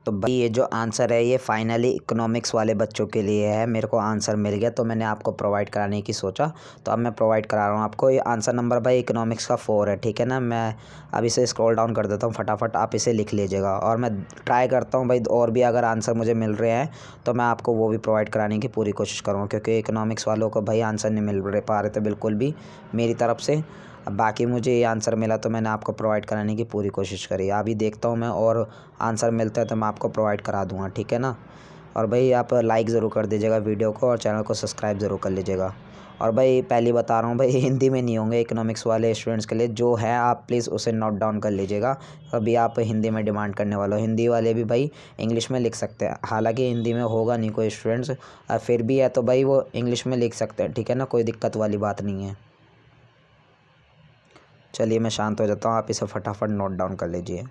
तो भाई ये जो आंसर है ये फाइनली इकोनॉमिक्स वाले बच्चों के लिए है। मेरे को आंसर मिल गया तो मैंने आपको प्रोवाइड कराने की सोचा, तो अब मैं प्रोवाइड करा रहा हूँ आपको। ये आंसर नंबर भाई इकोनॉमिक्स का 4 है, ठीक है ना। मैं अब इसे स्क्रॉल डाउन कर देता हूँ, फटाफट आप इसे लिख लीजिएगा। और मैं ट्राई करता हूँ भाई और भी अगर आंसर मुझे मिल रहे हैं तो मैं आपको वो भी प्रोवाइड कराने की पूरी कोशिश करूँगा, क्योंकि इकोनॉमिक्स वालों को भाई आंसर नहीं मिल पा रहे थे बिल्कुल भी मेरी तरफ से। अब बाकी मुझे ये आंसर मिला तो मैंने आपको प्रोवाइड कराने की पूरी कोशिश करी। अभी देखता हूँ मैं और आंसर मिलता है तो मैं आपको प्रोवाइड करा दूँगा, ठीक है ना। और भाई आप लाइक ज़रूर कर दीजिएगा वीडियो को और चैनल को सब्सक्राइब ज़रूर कर लीजिएगा। और भाई पहले बता रहा हूँ भाई हिंदी में नहीं होंगे इकोनॉमिक्स वाले स्टूडेंट्स के लिए, जो है आप प्लीज़ उसे नोट डाउन कर लीजिएगा। अभी आप हिंदी में डिमांड करने वाले हो, हिंदी वाले भी भाई इंग्लिश में लिख सकते हैं। हालांकि हिंदी में होगा नहीं कोई स्टूडेंट्स, फिर भी है तो भाई वो इंग्लिश में लिख सकते हैं, ठीक है ना, कोई दिक्कत वाली बात नहीं है। चलिए मैं शांत हो जाता हूँ, आप इसे फटाफट नोट डाउन कर लीजिए।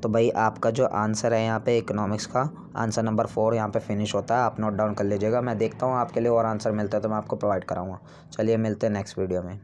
तो भाई आपका जो आंसर है यहाँ पे इकोनॉमिक्स का आंसर नंबर 4 यहाँ पे फिनिश होता है, आप नोट डाउन कर लीजिएगा। मैं देखता हूँ आपके लिए और आंसर मिलता है तो मैं आपको प्रोवाइड कराऊँगा। चलिए मिलते हैं नेक्स्ट वीडियो में।